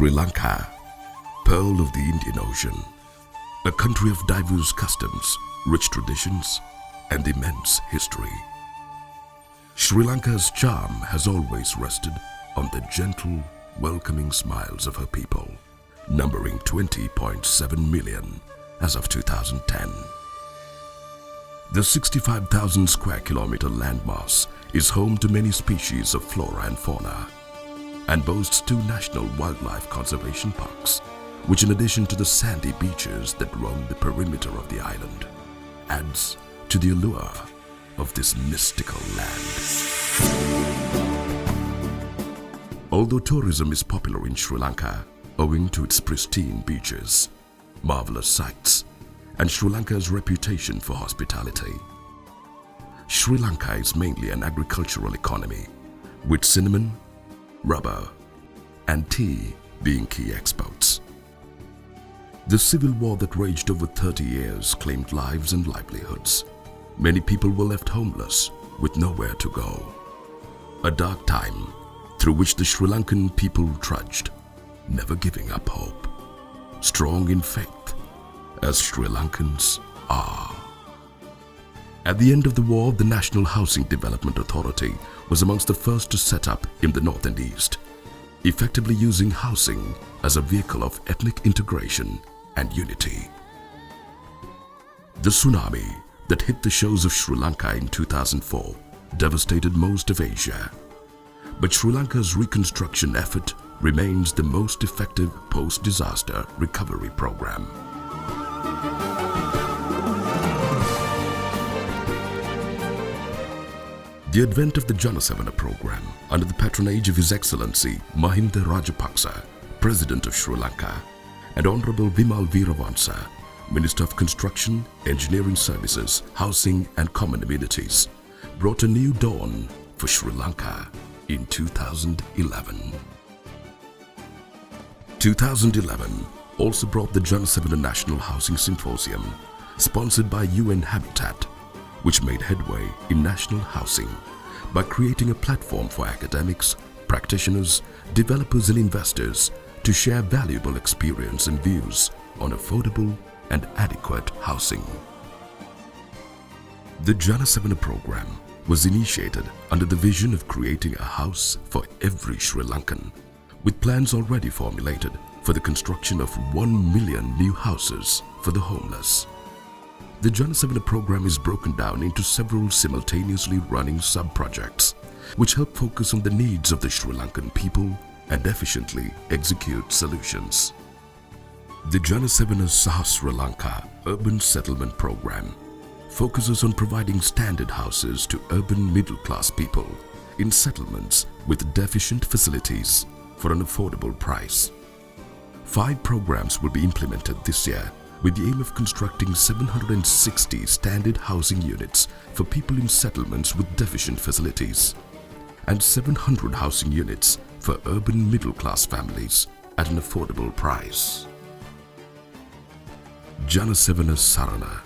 Sri Lanka, pearl of the Indian Ocean, a country of diverse customs, rich traditions, and immense history. Sri Lanka's charm has always rested on the gentle, welcoming smiles of her people, numbering 20.7 million as of 2010. The 65,000 square kilometer landmass is home to many species of flora and fauna and boasts 2 national wildlife conservation parks, which in addition to the sandy beaches that roam the perimeter of the island, adds to the allure of this mystical land. Although tourism is popular in Sri Lanka owing to its pristine beaches, marvelous sights, and Sri Lanka's reputation for hospitality, Sri Lanka is mainly an agricultural economy, with cinnamon, rubber, and tea being key exports. The civil war that raged over 30 years claimed lives and livelihoods. Many people were left homeless with nowhere to go. A dark time through which the Sri Lankan people trudged, never giving up hope, strong in faith, as Sri Lankans are. At the end of the war, the National Housing Development Authority was amongst the first to set up in the north and east, effectively using housing as a vehicle of ethnic integration and unity. The tsunami that hit the shores of Sri Lanka in 2004 devastated most of Asia, but Sri Lanka's reconstruction effort remains the most effective post-disaster recovery program. The advent of the Janasevana program under the patronage of His Excellency Mahinda Rajapaksa, President of Sri Lanka, and Honorable Vimal Veeravansa, Minister of Construction, Engineering Services, Housing and Common Amenities, brought a new dawn for Sri Lanka in 2011. 2011 also brought the Janasevana National Housing Symposium, sponsored by UN Habitat, which made headway in national housing by creating a platform for academics, practitioners, developers and investors to share valuable experience and views on affordable and adequate housing. The Janasevana program was initiated under the vision of creating a house for every Sri Lankan, with plans already formulated for the construction of 1 million new houses for the homeless. The Janasevana program is broken down into several simultaneously running sub-projects, which help focus on the needs of the Sri Lankan people and efficiently execute solutions. The Janasevana Saha Sri Lanka Urban Settlement Program focuses on providing standard houses to urban middle-class people in settlements with deficient facilities for an affordable price. 5 programs will be implemented this year with the aim of constructing 760 standard housing units for people in settlements with deficient facilities and 700 housing units for urban middle-class families at an affordable price. Janasevana Sarana,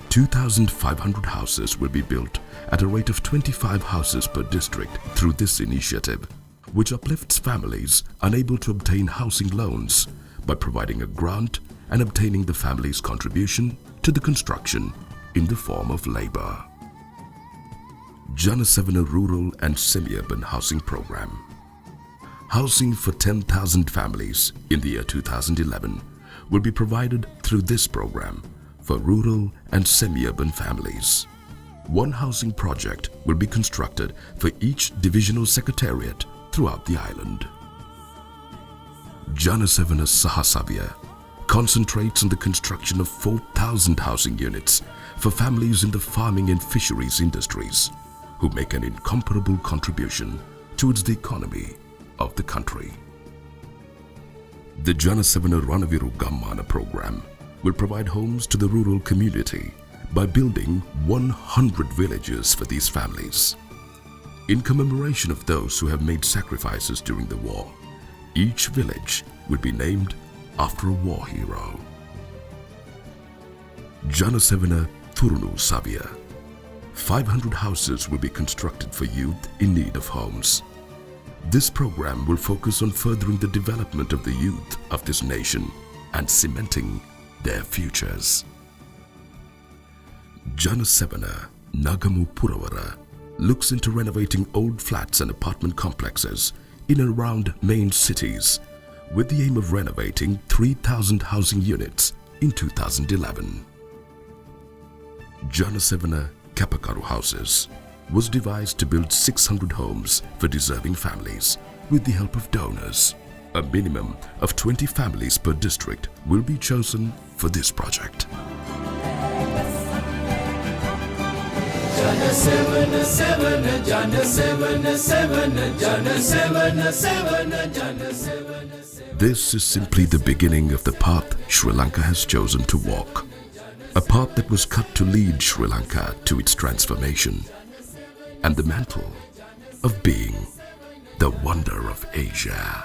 2,500 houses will be built at a rate of 25 houses per district through this initiative, which uplifts families unable to obtain housing loans by providing a grant and obtaining the family's contribution to the construction in the form of labor. Janasevana Rural and Semi-Urban Housing Program. Housing for 10,000 families in the year 2011 will be provided through this program for rural and semi-urban families. 1 housing project will be constructed for each divisional secretariat throughout the island. Janasevana Sahasavya concentrates on the construction of 4,000 housing units for families in the farming and fisheries industries who make an incomparable contribution towards the economy of the country. The Janasevana Ranaviru Gammana program will provide homes to the rural community by building 100 villages for these families. In commemoration of those who have made sacrifices during the war, each village will be named after a war hero. Janasevana Turunu Savia. 500 houses will be constructed for youth in need of homes. This program will focus on furthering the development of the youth of this nation and cementing their futures. Janasevana Nagamu Puravara looks into renovating old flats and apartment complexes in and around main cities with the aim of renovating 3,000 housing units in 2011. Janasevana Kapakaru Houses was devised to build 600 homes for deserving families with the help of donors. A minimum of 20 families per district will be chosen for this project. This is simply the beginning of the path Sri Lanka has chosen to walk. A path that was cut to lead Sri Lanka to its transformation and the mantle of being the wonder of Asia.